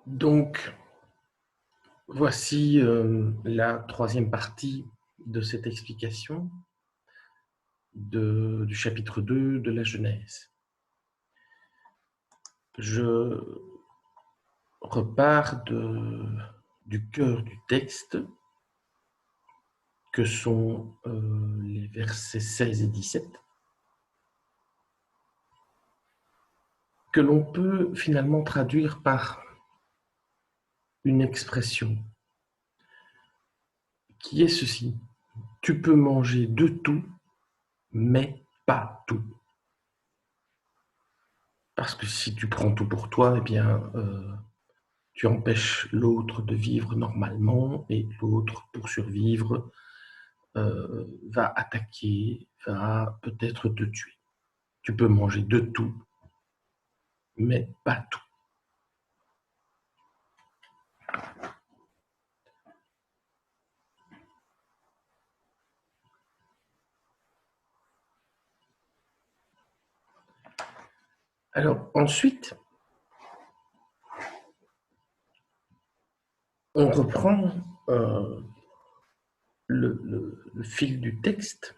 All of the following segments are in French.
Donc, voici la troisième partie de cette explication du chapitre 2 de la Genèse. Je repars du cœur du texte, que sont les versets 16 et 17, que l'on peut finalement traduire par une expression qui est ceci: tu peux manger de tout, mais pas tout. Parce que si tu prends tout pour toi, eh bien, tu empêches l'autre de vivre normalement, et l'autre, pour survivre, va attaquer, va peut-être te tuer. Tu peux manger de tout, mais pas tout. Alors ensuite, on reprend le fil du texte,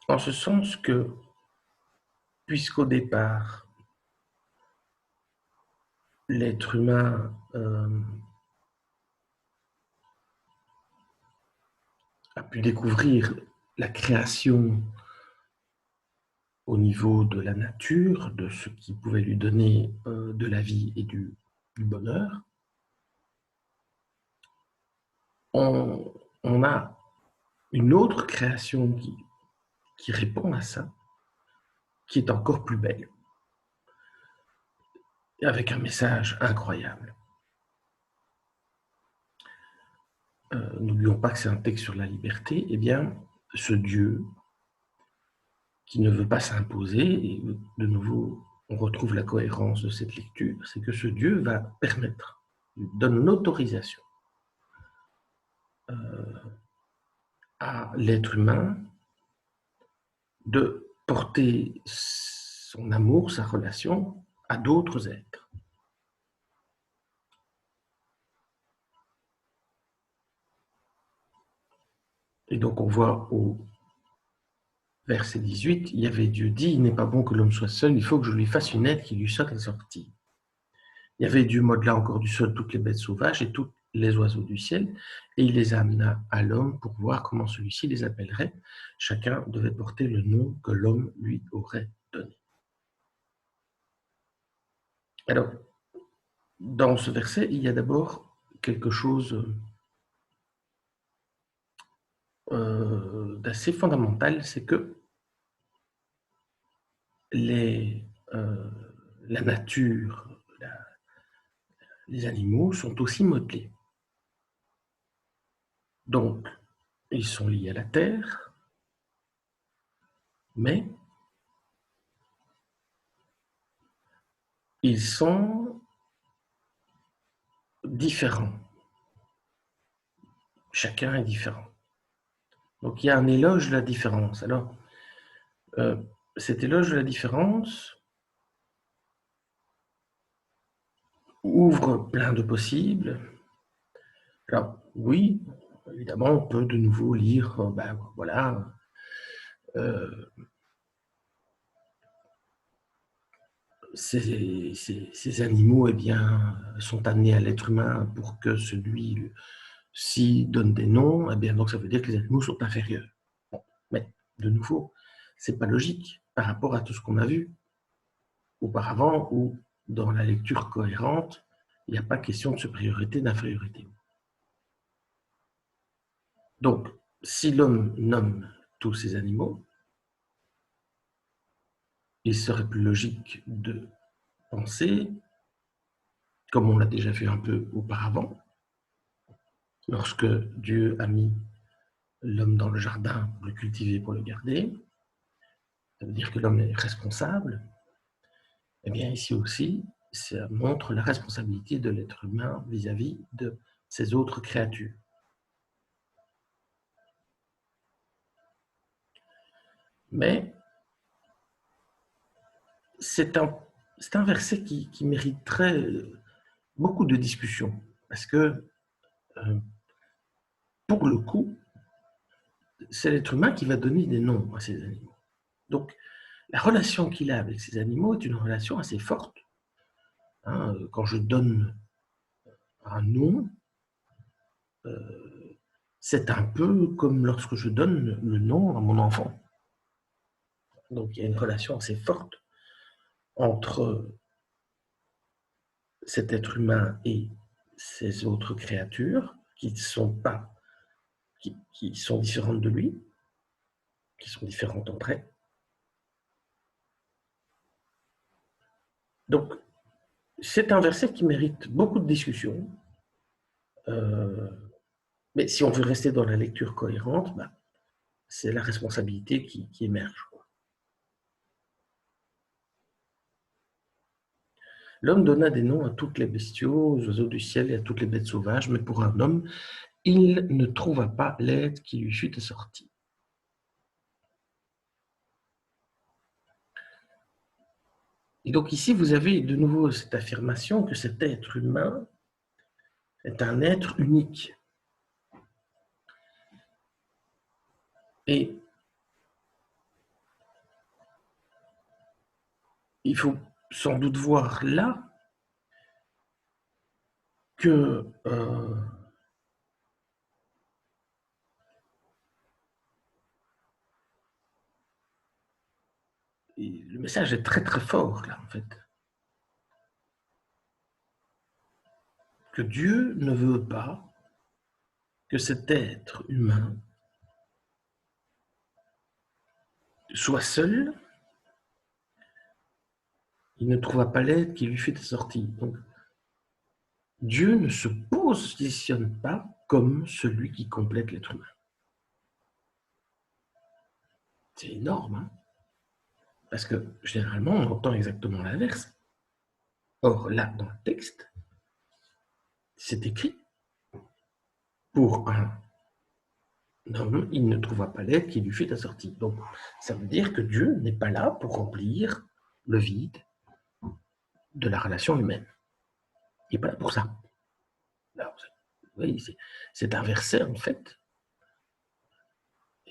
en ce sens que, puisqu'au départ, l'être humain a pu découvrir la création au niveau de la nature, de ce qui pouvait lui donner de la vie et du bonheur, on a une autre création qui répond à ça, qui est encore plus belle, et avec un message incroyable. N'oublions pas que c'est un texte sur la liberté. Eh bien, ce Dieu qui ne veut pas s'imposer, et de nouveau, on retrouve la cohérence de cette lecture, c'est que ce Dieu va permettre, donne l'autorisation à l'être humain de porter son amour, sa relation à d'autres êtres. Et donc on voit au verset 18, Dieu dit, il n'est pas bon que l'homme soit seul, il faut que je lui fasse une aide qui lui soit assortie. Dieu modela encore du sol toutes les bêtes sauvages et tous les oiseaux du ciel, et il les amena à l'homme pour voir comment celui-ci les appellerait. Chacun devait porter le nom que l'homme lui aurait donné. Alors, dans ce verset, il y a d'abord quelque chose d'assez fondamental, c'est que la nature, les animaux sont aussi modelés. Donc, ils sont liés à la terre, mais ils sont différents. Chacun est différent. Donc, il y a un éloge de la différence. Alors, cet éloge de la différence ouvre plein de possibles. Alors, oui, évidemment, on peut de nouveau lire, voilà, ces animaux, eh bien, sont amenés à l'être humain pour que celui-ci donne des noms, eh bien, donc ça veut dire que les animaux sont inférieurs. Bon, mais, de nouveau, c'est pas logique par rapport à tout ce qu'on a vu auparavant, où, dans la lecture cohérente, il n'y a pas question de supériorité, d'infériorité. Donc, si l'homme nomme tous ces animaux, il serait plus logique de penser, comme on l'a déjà fait un peu auparavant, lorsque Dieu a mis l'homme dans le jardin pour le cultiver, pour le garder, ça veut dire que l'homme est responsable. Eh bien, ici aussi, ça montre la responsabilité de l'être humain vis-à-vis de ses autres créatures. Mais c'est c'est un verset qui mériterait beaucoup de discussions, parce que, pour le coup, c'est l'être humain qui va donner des noms à ces animaux. Donc, la relation qu'il a avec ces animaux est une relation assez forte. Hein, quand je donne un nom, c'est un peu comme lorsque je donne le nom à mon enfant. Donc, il y a une relation assez forte entre cet être humain et ces autres créatures qui sont différentes de lui, qui sont différentes entre elles. Donc, c'est un verset qui mérite beaucoup de discussion. Mais si on veut rester dans la lecture cohérente, c'est la responsabilité qui émerge. L'homme donna des noms à toutes les bestiaux, aux oiseaux du ciel et à toutes les bêtes sauvages, mais pour un homme, il ne trouva pas l'aide qui lui fut assortie. Et donc ici, vous avez de nouveau cette affirmation que cet être humain est un être unique. Et il faut sans doute voir là que le message est très très fort là en fait. Que Dieu ne veut pas que cet être humain soit seul, il ne trouva pas l'aide qui lui fut assortie. Donc, Dieu ne se positionne pas comme celui qui complète l'être humain. C'est énorme, hein? Parce que généralement, on entend exactement l'inverse. Or, là, dans le texte, c'est écrit pour un homme, il ne trouva pas l'aide qui lui fut assortie. Donc, ça veut dire que Dieu n'est pas là pour remplir le vide de la relation humaine. Il n'est pas là pour ça. Alors, oui, c'est un verset, en fait.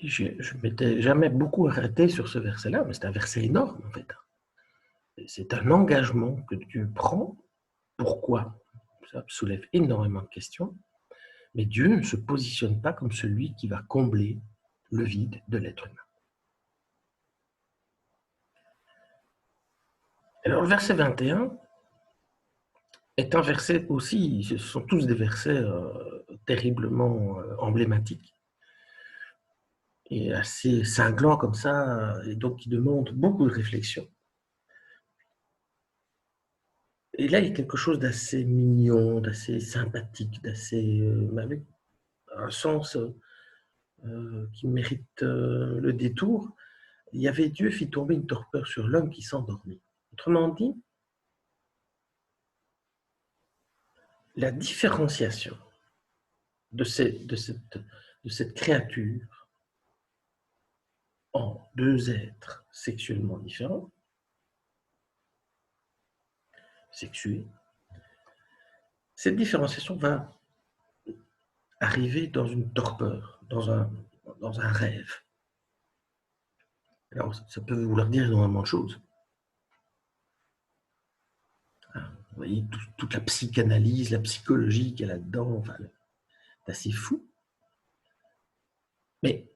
Je ne m'étais jamais beaucoup arrêté sur ce verset-là, mais c'est un verset énorme, en fait. C'est un engagement que Dieu prend. Pourquoi? Ça soulève énormément de questions. Mais Dieu ne se positionne pas comme celui qui va combler le vide de l'être humain. Alors, le verset 21 est un verset aussi, ce sont tous des versets terriblement emblématiques et assez cinglants comme ça, et donc qui demandent beaucoup de réflexion. Et là, il y a quelque chose d'assez mignon, d'assez sympathique, d'assez avec un sens qui mérite le détour. Il y avait Dieu fit tomber une torpeur sur l'homme qui s'endormit. Autrement dit, la différenciation de cette créature en deux êtres sexuellement différents, sexués, cette différenciation va arriver dans une torpeur, dans un rêve. Alors, ça peut vouloir dire énormément de choses. Vous voyez, toute la psychanalyse, la psychologie qu'il y a là-dedans, enfin, c'est assez fou. Mais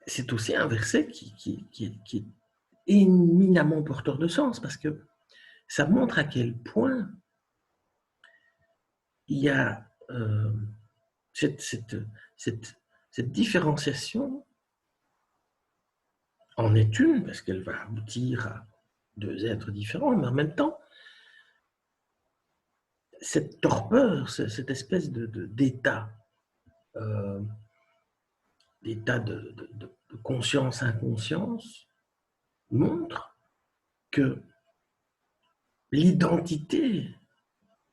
c'est aussi un verset qui est éminemment porteur de sens, parce que ça montre à quel point il y a cette différenciation en est une, parce qu'elle va aboutir à deux êtres différents, mais en même temps, cette torpeur, cette espèce d'état, d'état de conscience-inconscience, montre que l'identité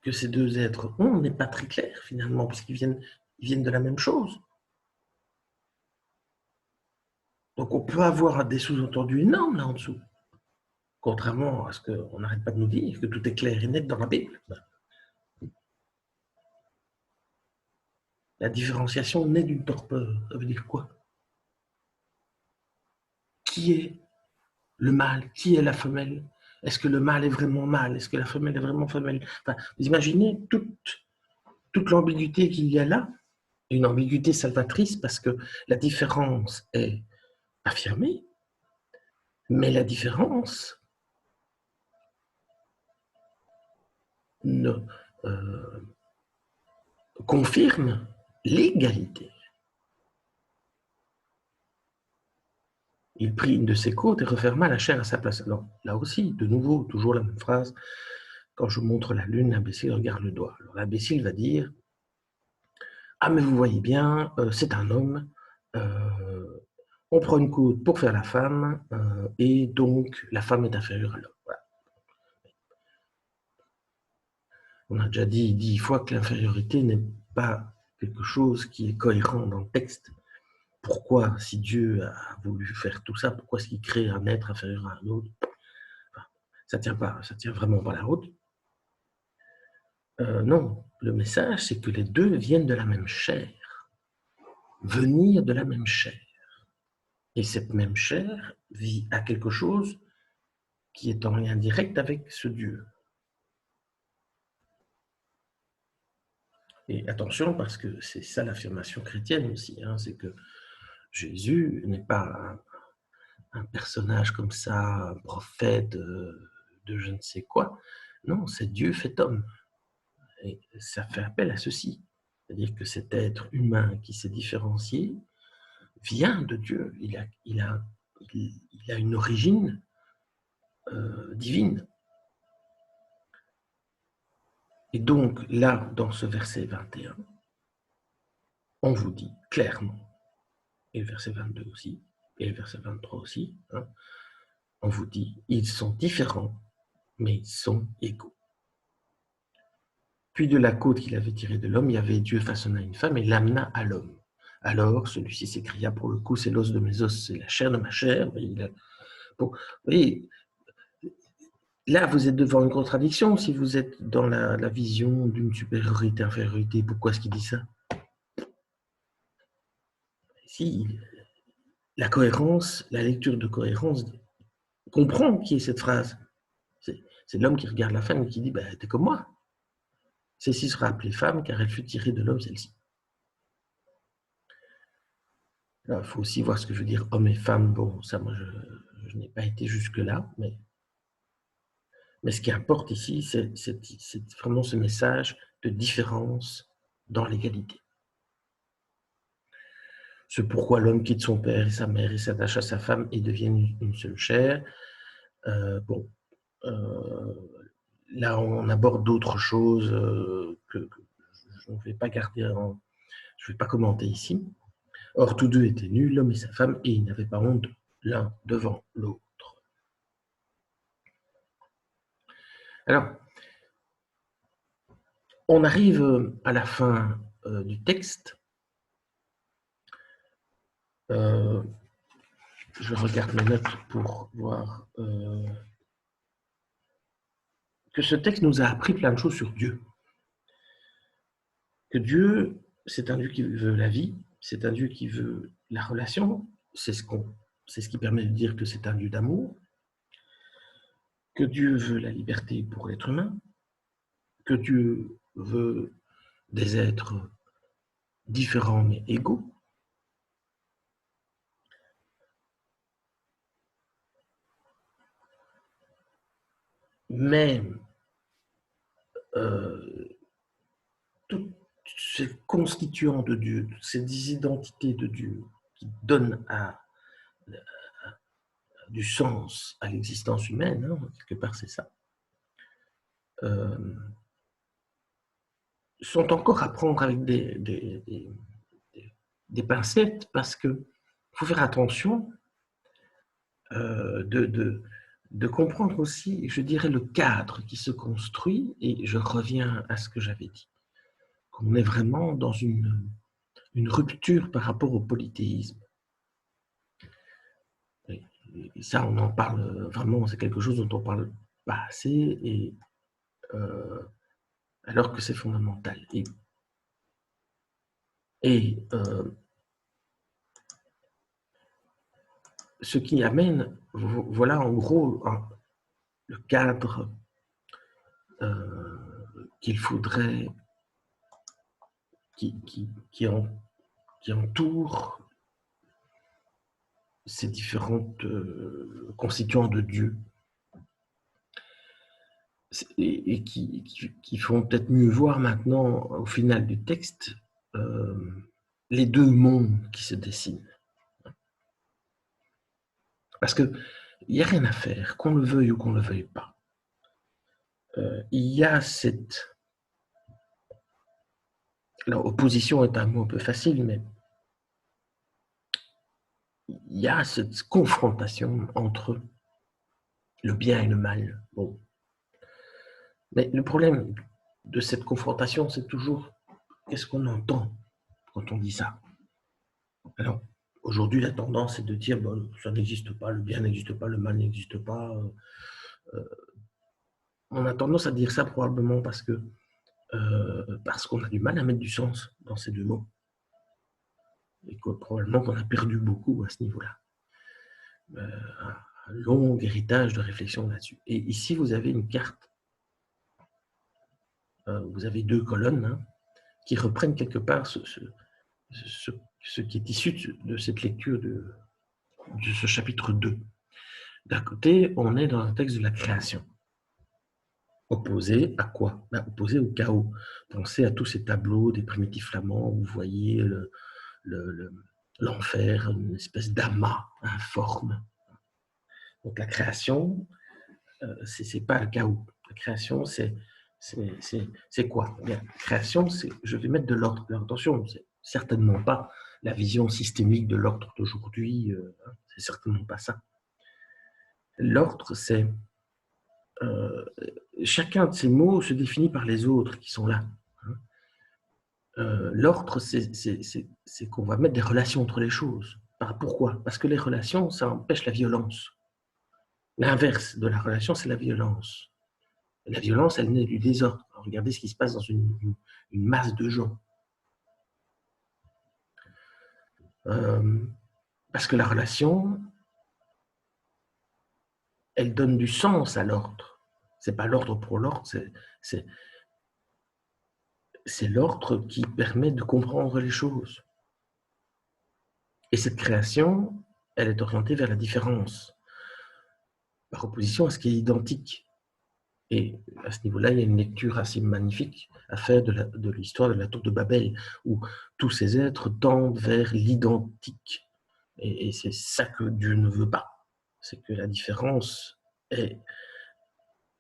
que ces deux êtres ont n'est pas très claire finalement, puisqu'ils viennent de la même chose. Donc on peut avoir des sous-entendus énormes là en dessous. Contrairement à ce qu'on n'arrête pas de nous dire, que tout est clair et net dans la Bible. La différenciation naît d'une torpeur. Ça veut dire quoi? Qui est le mâle? Qui est la femelle? Est-ce que le mâle est vraiment mâle? Est-ce que la femelle est vraiment femelle? Enfin, vous imaginez toute l'ambiguïté qu'il y a là, une ambiguïté salvatrice parce que la différence est affirmée, mais la différence ne confirme l'égalité. Il prit une de ses côtes et referma la chair à sa place. Alors, là aussi, de nouveau, toujours la même phrase. Quand je montre la lune, l'imbécile regarde le doigt. Alors, l'imbécile va dire « Ah, mais vous voyez bien, c'est un homme, on prend une côte pour faire la femme, et donc la femme est inférieure à l'homme. » Voilà. On a déjà dit 10 fois que l'infériorité n'est pas quelque chose qui est cohérent dans le texte. Pourquoi, si Dieu a voulu faire tout ça, pourquoi est-ce qu'il crée un être inférieur à un autre? Enfin, ça tient vraiment pas la route. Non, le message, c'est que les deux viennent de la même chair, venir de la même chair. Et cette même chair vit à quelque chose qui est en lien direct avec ce Dieu. Et attention, parce que c'est ça l'affirmation chrétienne aussi, hein, c'est que Jésus n'est pas un personnage comme ça, un prophète de je ne sais quoi. Non, c'est Dieu fait homme. Et ça fait appel à ceci. C'est-à-dire que cet être humain qui s'est différencié vient de Dieu. Il a une origine divine. Et donc, là, dans ce verset 21, on vous dit clairement, et le verset 22 aussi, et le verset 23 aussi, hein, on vous dit, ils sont différents, mais ils sont égaux. Puis de la côte qu'il avait tirée de l'homme, il y avait Dieu façonna une femme et l'amena à l'homme. Alors, celui-ci s'écria, pour le coup, c'est l'os de mes os, c'est la chair de ma chair. Vous voyez, là, vous êtes devant une contradiction si vous êtes dans la vision d'une supériorité, infériorité. Pourquoi est-ce qu'il dit ça? Si la cohérence, la lecture de cohérence comprend qui est cette phrase. C'est l'homme qui regarde la femme et qui dit bah, t'es comme moi. Celle-ci sera appelée femme car elle fut tirée de l'homme, celle-ci. Il faut aussi voir ce que je veux dire homme et femme. Bon, ça, moi, je n'ai pas été jusque-là, mais ce qui importe ici, c'est vraiment ce message de différence dans l'égalité. Ce pourquoi l'homme quitte son père et sa mère et s'attache à sa femme et deviennent une seule chair. Là, on aborde d'autres choses que je ne vais pas garder, je ne vais pas commenter ici. Or, tous deux étaient nus, l'homme et sa femme, et ils n'avaient pas honte l'un devant l'autre. Alors, on arrive à la fin du texte. Je regarde mes notes pour voir que ce texte nous a appris plein de choses sur Dieu. Que Dieu, c'est un Dieu qui veut la vie, c'est un Dieu qui veut la relation, c'est ce qui permet de dire que c'est un Dieu d'amour, que Dieu veut la liberté pour l'être humain, que Dieu veut des êtres différents mais égaux. Mais toutes ces constituants de Dieu, toutes ces identités de Dieu qui donnent du sens à l'existence humaine, hein, quelque part c'est ça, sont encore à prendre avec des pincettes parce qu'il faut faire attention de comprendre aussi, je dirais, le cadre qui se construit, et je reviens à ce que j'avais dit, qu'on est vraiment dans une rupture par rapport au polythéisme. et ça, on en parle vraiment, c'est quelque chose dont on parle pas assez, et alors que c'est fondamental. Et ce qui amène, voilà en gros le cadre qu'il faudrait, qui entoure ces différentes constituants de Dieu, et qui font peut-être mieux voir maintenant, au final du texte, les deux mondes qui se dessinent. Parce qu'il n'y a rien à faire, qu'on le veuille ou qu'on ne le veuille pas. Il y a cette... Alors, opposition est un mot un peu facile, mais il y a cette confrontation entre le bien et le mal. Bon. Mais le problème de cette confrontation, c'est toujours qu'est-ce qu'on entend quand on dit ça. Alors, aujourd'hui, la tendance est de dire bon, ça n'existe pas, le bien n'existe pas, le mal n'existe pas. On a tendance à dire ça probablement parce qu'on a du mal à mettre du sens dans ces deux mots. Et que probablement qu'on a perdu beaucoup à ce niveau-là. Un long héritage de réflexion là-dessus. Et ici, vous avez une carte. Vous avez deux colonnes qui reprennent quelque part ce qui est issu de cette lecture de ce chapitre 2. D'un côté, on est dans un texte de la création. Opposé à quoi? Opposé au chaos. Pensez à tous ces tableaux des primitifs flamands où vous voyez l'enfer, une espèce d'amas informe. Donc la création, c'est pas le chaos. La création, c'est quoi? Bien, la création, je vais mettre de l'ordre. Attention, c'est certainement pas la vision systémique de l'ordre d'aujourd'hui. C'est certainement pas ça. L'ordre, c'est chacun de ces mots se définit par les autres qui sont là. L'ordre, c'est qu'on va mettre des relations entre les choses. Pourquoi? Parce que les relations, ça empêche la violence. L'inverse de la relation, c'est la violence. La violence, elle naît du désordre. Regardez ce qui se passe dans une masse de gens. Parce que la relation, elle donne du sens à l'ordre. C'est pas l'ordre pour l'ordre, c'est l'ordre qui permet de comprendre les choses. Et cette création, elle est orientée vers la différence, par opposition à ce qui est identique. Et à ce niveau-là, il y a une lecture assez magnifique à faire de l'histoire de la tour de Babel, où tous ces êtres tendent vers l'identique. Et c'est ça que Dieu ne veut pas. C'est que la différence est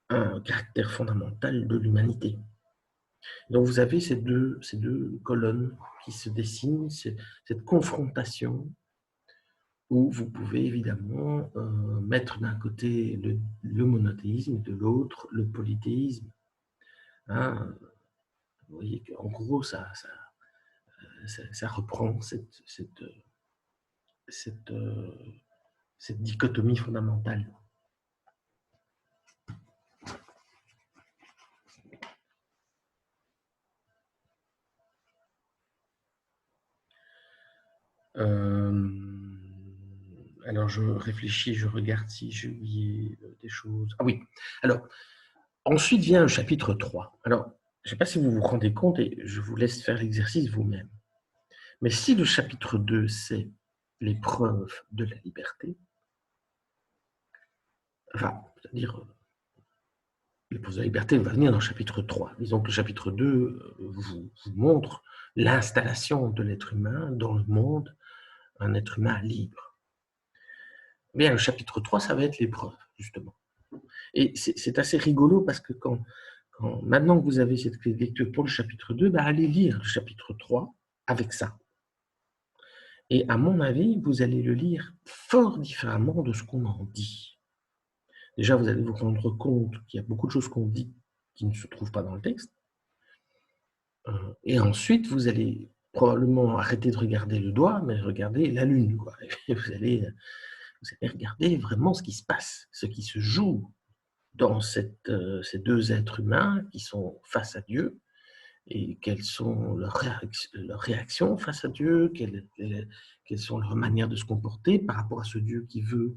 un caractère fondamental de l'humanité. Donc vous avez ces deux colonnes qui se dessinent, cette confrontation où vous pouvez évidemment mettre d'un côté le monothéisme et de l'autre le polythéisme. Hein, vous voyez qu'en gros, ça reprend cette dichotomie fondamentale. Alors, je réfléchis, je regarde si j'ai oublié des choses. Ah oui, alors, ensuite vient le chapitre 3. Alors, je ne sais pas si vous vous rendez compte, et je vous laisse faire l'exercice vous-même. Mais si le chapitre 2, c'est l'épreuve de la liberté, enfin, c'est-à-dire, l'épreuve de la liberté va venir dans le chapitre 3. Disons que le chapitre 2 vous montre l'installation de l'être humain dans le monde, un être humain libre. Bien, le chapitre 3, ça va être l'épreuve, justement. Et c'est assez rigolo parce que maintenant que vous avez cette lecture pour le chapitre 2, allez lire le chapitre 3 avec ça. Et à mon avis, vous allez le lire fort différemment de ce qu'on en dit. Déjà, vous allez vous rendre compte qu'il y a beaucoup de choses qu'on dit qui ne se trouvent pas dans le texte. Et ensuite, vous allez probablement arrêter de regarder le doigt, mais regarder la lune. Quoi. Et vous allez vous allez regarder vraiment ce qui se passe, ce qui se joue dans ces deux êtres humains qui sont face à Dieu, et quelles sont leurs réactions face à Dieu, quelles sont leurs manières de se comporter par rapport à ce Dieu qui veut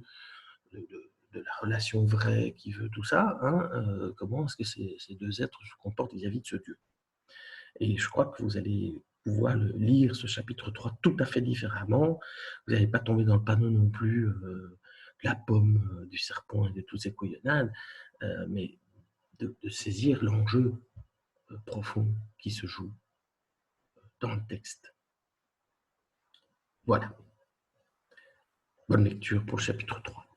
de la relation vraie, qui veut tout ça, hein, comment est-ce que ces deux êtres se comportent vis-à-vis de ce Dieu. Et je crois que vous allez pouvoir lire ce chapitre 3 tout à fait différemment. Vous n'allez pas tomber dans le panneau non plus de la pomme, du serpent et de toutes ces couillonnades, mais de saisir l'enjeu profond qui se joue dans le texte. Voilà. Bonne lecture pour le chapitre 3.